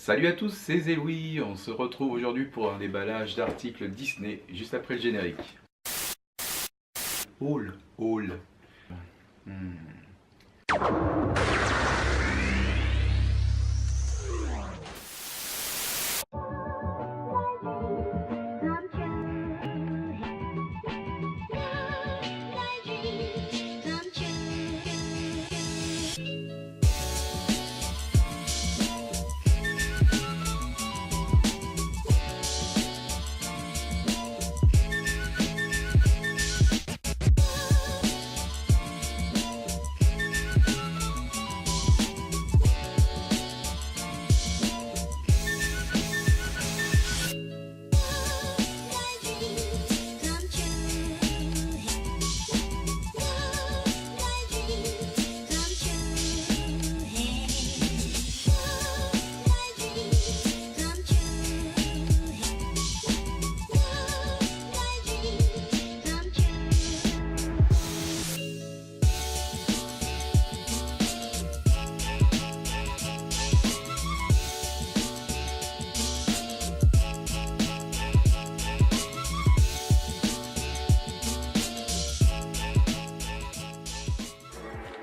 Salut à tous, c'est Zéoui. On se retrouve aujourd'hui pour un déballage d'articles Disney juste après le générique. Haul, haul. Hmm.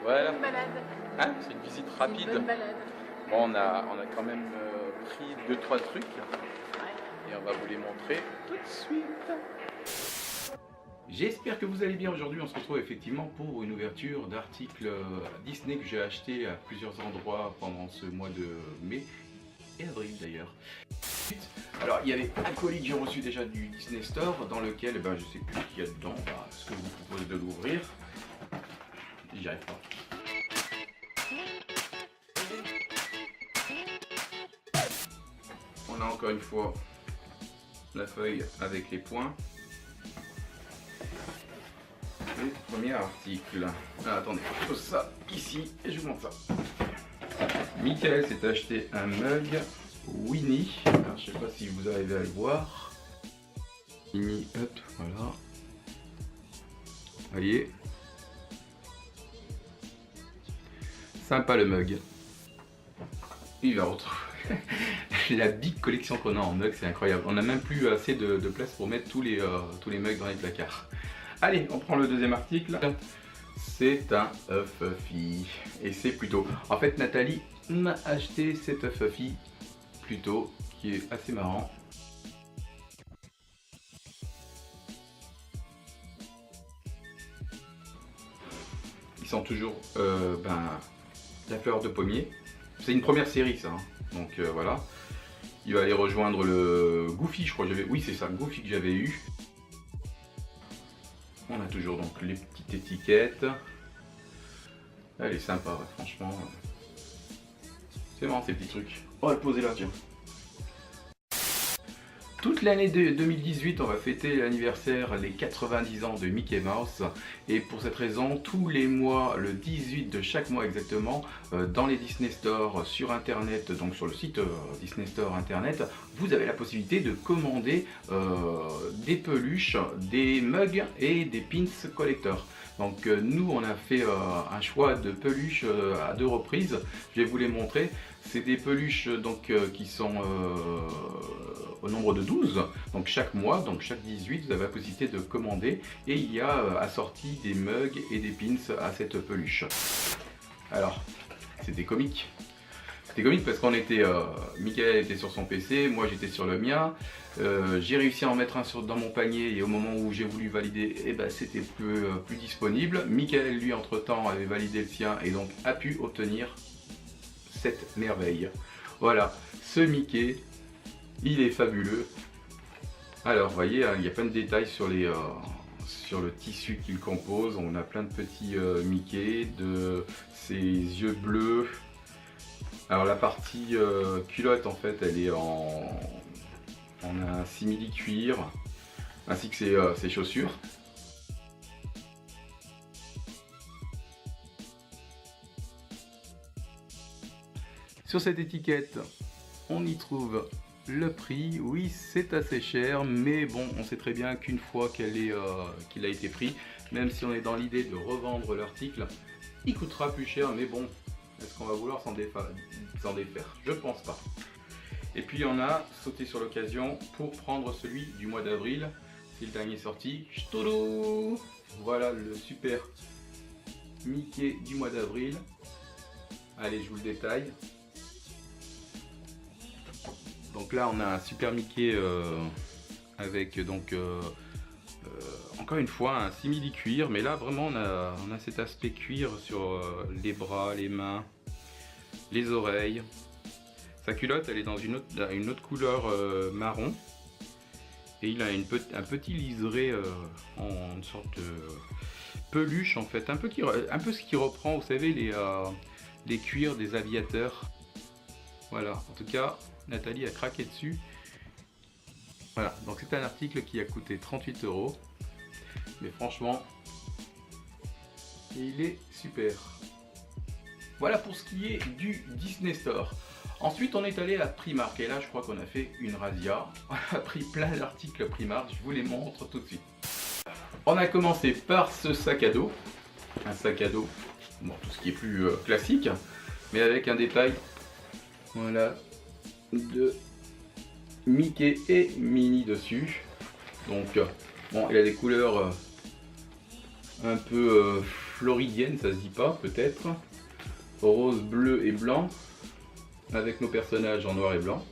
Voilà. Bonne balade. Hein, c'est une visite Une rapide. bonne balade. Bon, on a quand même pris 2-3 trucs Ouais. et on va vous les montrer tout de suite. J'espère que vous allez bien. Aujourd'hui, on se retrouve effectivement pour une ouverture d'articles Disney que j'ai acheté à plusieurs endroits pendant ce mois de mai et avril d'ailleurs. Alors, il y avait un colis que j'ai reçu déjà du Disney Store dans lequel, je sais plus ce qu'il y a dedans. Est-ce que je vous propose de l'ouvrir? J'y arrive pas. On a encore une fois la feuille avec les points. Le premier article. Ah, attendez, je pose ça ici et je vous montre ça. Michael s'est acheté un mug Winnie. Alors, je sais pas si vous arrivez à le voir. Winnie, hop, voilà. Vous voyez. Sympa le mug. Il va retrouver la big collection qu'on a en mug, c'est incroyable. On n'a même plus assez de place pour mettre tous les mugs dans les placards. Allez, on prend le deuxième article. C'est un Fluffy. Et c'est plutôt... En fait, Nathalie m'a acheté cet Fluffy plutôt, qui est assez marrant. Ils sont toujours la fleur de pommier. C'est une première série ça, hein. Donc voilà. Il va aller rejoindre le Goofy, je crois que j'avais... Oui, c'est ça, le Goofy que j'avais eu. On a toujours donc les petites étiquettes. Elle est sympa, ouais, franchement. C'est marrant ces petits trucs. On va le poser là, tiens. Toute l'année 2018, on va fêter l'anniversaire, les 90 ans de Mickey Mouse. Et pour cette raison, tous les mois, le 18 de chaque mois exactement, dans les Disney Store sur Internet, donc sur le site Disney Store Internet, vous avez la possibilité de commander des peluches, des mugs et des pins collector. Donc nous, on a fait un choix de peluches à 2 reprises. Je vais vous les montrer. C'est des peluches donc, qui sont au nombre de 12, donc chaque mois, donc chaque 18, vous avez la possibilité de commander et il y a assorti des mugs et des pins à cette peluche. Alors, c'est des comiques. C'était comique parce qu'on était, Michael était sur son PC, moi j'étais sur le mien. J'ai réussi à en mettre un dans mon panier et au moment où j'ai voulu valider, c'était plus disponible. Michael lui entre temps avait validé le sien et donc a pu obtenir cette merveille. Voilà, ce Mickey, il est fabuleux. Alors vous voyez, hein, il y a plein de détails sur le tissu qu'il compose. On a plein de petits Mickey, de ses yeux bleus. Alors la partie culotte en fait elle est en un simili cuir ainsi que ses chaussures. Sur cette étiquette on y trouve le prix. Oui, c'est assez cher, mais bon, on sait très bien qu'une fois qu'il a été pris, même si on est dans l'idée de revendre l'article, il coûtera plus cher, mais bon, est-ce qu'on va vouloir s'en défaire? Je pense pas. Et puis on a sauté sur l'occasion pour prendre celui du mois d'avril. C'est le dernier sorti. Ch'toulou! Voilà le super Mickey du mois d'avril. Allez, je vous le détaille. Donc là on a un super Mickey avec donc encore une fois un simili cuir, mais là vraiment on a cet aspect cuir sur les bras, les mains, les oreilles. Sa culotte elle est dans une autre couleur marron, et il a un petit liseré en une sorte de peluche en fait, un peu ce qui reprend, vous savez, les cuirs des aviateurs. Voilà, en tout cas Nathalie a craqué dessus. Voilà, donc c'est un article qui a coûté 38 €, mais franchement il est super. Voilà pour ce qui est du Disney Store. Ensuite on est allé à Primark, et là je crois qu'on a fait une razzia. On a pris plein d'articles Primark, je vous les montre tout de suite. On a commencé par ce sac à dos. Un sac à dos, bon, tout ce qui est plus classique, mais avec un détail, voilà, de Mickey et Minnie dessus. Donc bon, il a des couleurs un peu floridiennes, ça se dit pas peut-être. Rose, bleu et blanc, avec nos personnages en noir et blanc.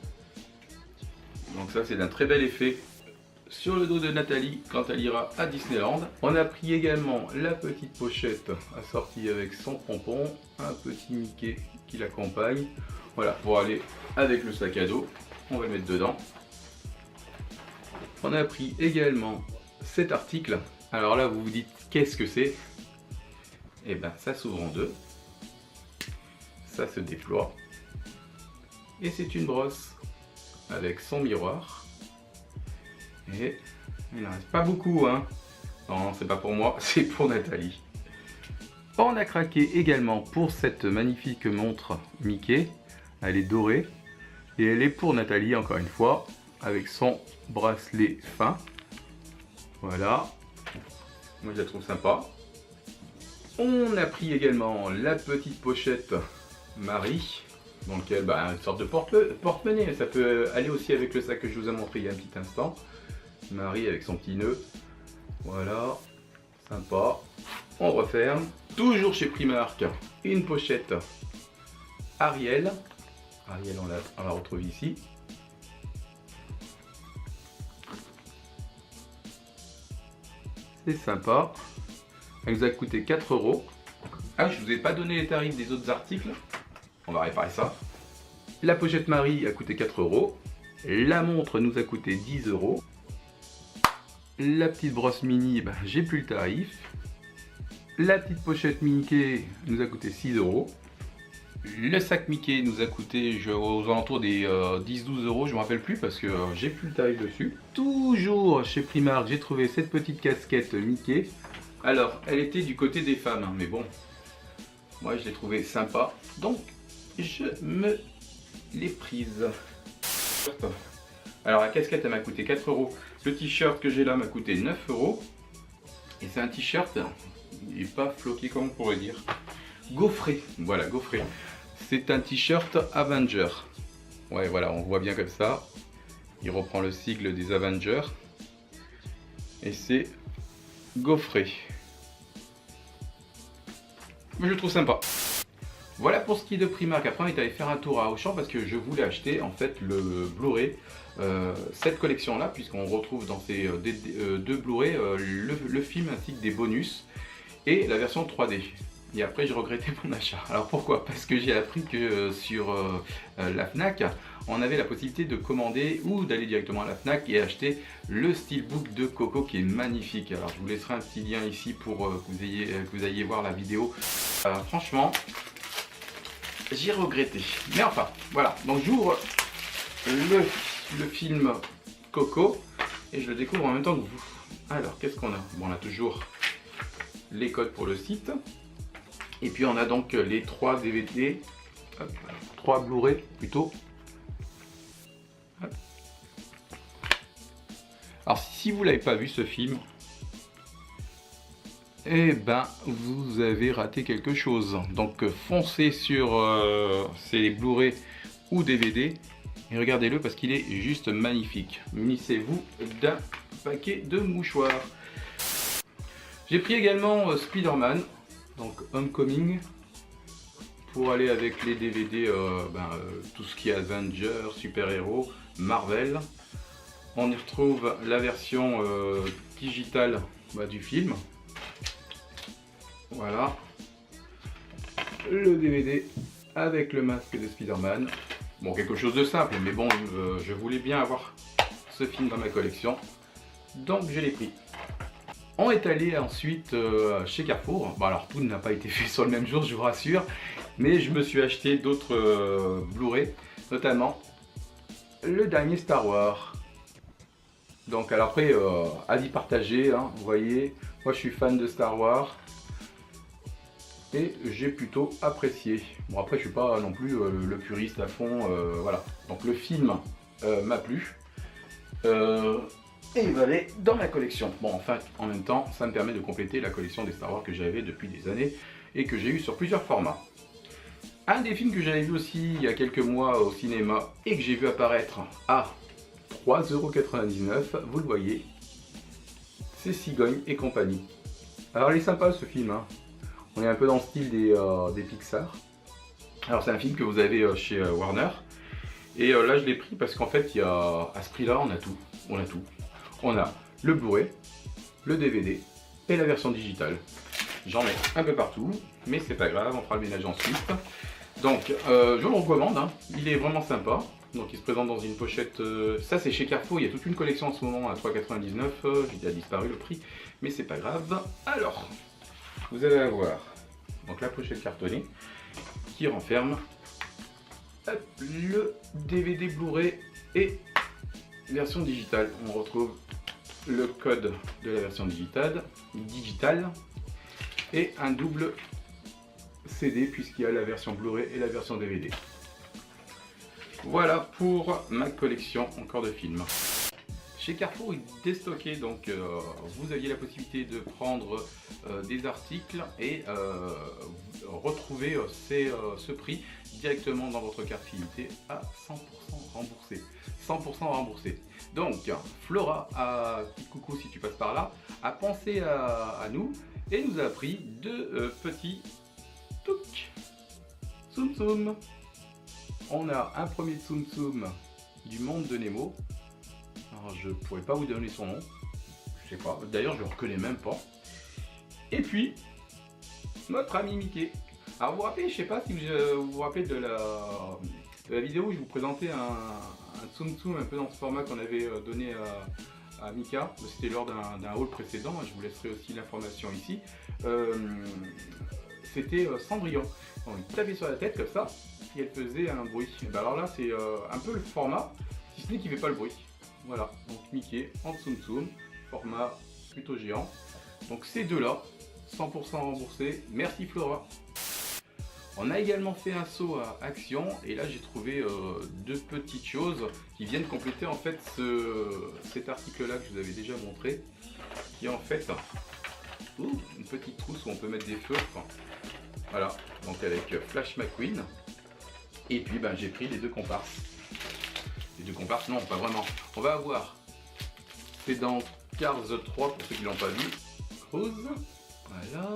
Donc ça c'est d'un très bel effet sur le dos de Nathalie quand elle ira à Disneyland. On a pris également la petite pochette assortie avec son pompon, un petit Mickey qui l'accompagne. Voilà, pour aller avec le sac à dos, on va le mettre dedans. On a pris également cet article. Alors là vous vous dites qu'est-ce que c'est? Et bien ça s'ouvre en deux, ça se déploie, et c'est une brosse avec son miroir. Et il n'en reste pas beaucoup, hein. Non, c'est pas pour moi, c'est pour Nathalie. On a craqué également pour cette magnifique montre Mickey. Elle est dorée et elle est pour Nathalie encore une fois, avec son bracelet fin. Voilà, moi je la trouve sympa. On a pris également la petite pochette Marie, dans lequel une sorte de porte-monnaie. Ça peut aller aussi avec le sac que je vous ai montré il y a un petit instant. Marie avec son petit nœud. Voilà, sympa. On referme. Toujours chez Primark, une pochette Ariel. Ariel, on la retrouve ici. C'est sympa. Elle nous a coûté 4 €. Ah, je vous ai pas donné les tarifs des autres articles. On va réparer ça. La pochette Marie a coûté 4 €. La montre nous a coûté 10 €. La petite brosse Minnie, j'ai plus le tarif. La petite pochette Mickey nous a coûté 6 €. Le sac Mickey nous a coûté aux alentours des 10-12 €, je ne me rappelle plus parce que j'ai plus le tarif dessus. Toujours chez Primark, j'ai trouvé cette petite casquette Mickey. Alors, elle était du côté des femmes, hein, mais bon, moi je l'ai trouvée sympa, donc je me l'ai prise. Alors la casquette elle m'a coûté 4 €. Le t-shirt que j'ai là m'a coûté 9 €. Et c'est un t-shirt, il n'est pas floqué comme on pourrait dire. Gaufré, voilà, gaufré. C'est un t-shirt Avenger. Ouais, voilà, on voit bien comme ça. Il reprend le sigle des Avengers. Et c'est gaufré. Mais je le trouve sympa. Voilà pour ce qui est de Primark. Après on est allé faire un tour à Auchan parce que je voulais acheter en fait le Blu-ray, cette collection là, puisqu'on retrouve dans ces deux Blu-ray le film ainsi que des bonus et la version 3D. Et après j'ai regretté mon achat. Alors pourquoi? Parce que j'ai appris que sur la Fnac, on avait la possibilité de commander ou d'aller directement à la Fnac et acheter le Steelbook de Coco qui est magnifique. Alors je vous laisserai un petit lien ici pour que vous ayez voir la vidéo. Franchement, j'ai regretté. Mais enfin, voilà. Donc j'ouvre le film Coco et je le découvre en même temps que vous. Alors qu'est-ce qu'on a? Bon, on a toujours les codes pour le site. Et puis on a donc les 3 DVD, 3 Blu-ray plutôt. Alors si vous l'avez pas vu ce film, eh ben vous avez raté quelque chose. Donc foncez sur ces Blu-ray ou DVD Et regardez-le parce qu'il est juste magnifique. Munissez-vous d'un paquet de mouchoirs. J'ai pris également Spider-Man, donc Homecoming, pour aller avec les DVD, tout ce qui est Avengers, super-héros, Marvel. On y retrouve la version digitale du film. Voilà. Le DVD avec le masque de Spider-Man. Bon, quelque chose de simple, mais bon, je voulais bien avoir ce film dans ma collection. Donc je l'ai pris. On est allé ensuite chez Carrefour. Bon, alors tout n'a pas été fait sur le même jour, je vous rassure. Mais je me suis acheté d'autres Blu-ray, notamment le dernier Star Wars. Donc alors après, avis partagé, hein, vous voyez, moi je suis fan de Star Wars et j'ai plutôt apprécié. Bon après je suis pas non plus le puriste à fond, voilà. Donc le film m'a plu et il va aller dans ma collection. Bon enfin en même temps ça me permet de compléter la collection des Star Wars que j'avais depuis des années et que j'ai eu sur plusieurs formats. Un des films que j'avais vu aussi il y a quelques mois au cinéma et que j'ai vu apparaître à 3,99 €, vous le voyez, c'est Cigogne et compagnie. Alors il est sympa ce film, hein. On est un peu dans le style des Pixar. Alors c'est un film que vous avez chez Warner. Et là je l'ai pris parce qu'en fait, à ce prix-là, on a tout. On a le Blu-ray, le DVD et la version digitale. J'en mets un peu partout, mais c'est pas grave, on fera le ménage ensuite. Donc je le recommande, hein. Il est vraiment sympa. Donc il se présente dans une pochette, ça c'est chez Carrefour, il y a toute une collection en ce moment à 3,99 €, il a disparu le prix, mais c'est pas grave. Alors, vous allez avoir donc la pochette cartonnée qui renferme le DVD Blu-ray et version digitale. On retrouve le code de la version digitale et un double CD puisqu'il y a la version Blu-ray et la version DVD. Voilà pour ma collection encore de films. Chez Carrefour, ils déstockaient, donc vous aviez la possibilité de prendre des articles et retrouver ce prix directement dans votre carte fidélité à 100% remboursé. 100% remboursé. Donc Flora, petit coucou si tu passes par là, a pensé à nous et nous a pris deux petits toucs. Tsum Tsum. On a un premier Tsum Tsum du monde de Nemo. Alors, je pourrais pas vous donner son nom. Je sais pas. D'ailleurs, je le reconnais même pas. Et puis, notre ami Mickey. Alors, vous vous rappelez, je sais pas si vous vous rappelez de la vidéo où je vous présentais un Tsum Tsum un peu dans ce format qu'on avait donné à Mika. C'était lors d'un haul précédent. Je vous laisserai aussi l'information ici. C'était Cendrillon. On lui tapait sur la tête comme ça. Et elle faisait un bruit. Et ben alors là, c'est un peu le format, si ce n'est qu'il ne fait pas le bruit. Voilà, donc Mickey en Tsum Tsum, format plutôt géant. Donc ces deux-là, 100% remboursés. Merci Flora. On a également fait un saut à Action et là j'ai trouvé deux petites choses qui viennent compléter en fait cet article-là que je vous avais déjà montré, qui est en fait une petite trousse où on peut mettre des feux. Voilà, donc avec Flash McQueen. Et puis j'ai pris les deux comparses. Les deux comparses, non, pas vraiment. On va avoir, c'est dans Cars 3 pour ceux qui l'ont pas vu. Cruise, voilà.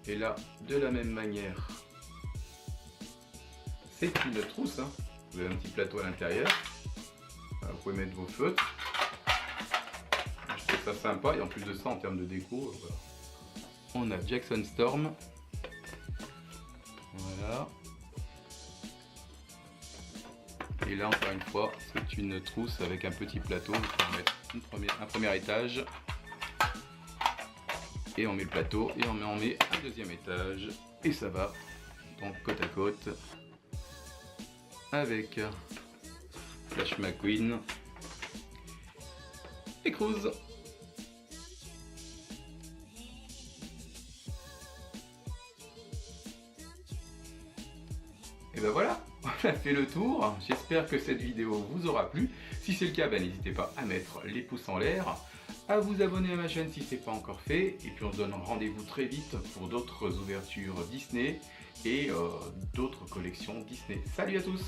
Et là, de la même manière, c'est une trousse. Hein. Vous avez un petit plateau à l'intérieur. Vous pouvez mettre vos feutres. Je trouve ça sympa. Et en plus de ça, en termes de déco, voilà. On a Jackson Storm. Voilà. Et là encore une fois, c'est une trousse avec un petit plateau. On peut mettre un premier étage. Et on met le plateau et on met un deuxième étage. Et ça va donc côte à côte avec Flash McQueen et Cruise. Et ben voilà, on a fait le tour. J'espère que cette vidéo vous aura plu. Si c'est le cas, n'hésitez pas à mettre les pouces en l'air, à vous abonner à ma chaîne si ce n'est pas encore fait. Et puis on se donne rendez-vous très vite pour d'autres ouvertures Disney et d'autres collections Disney. Salut à tous!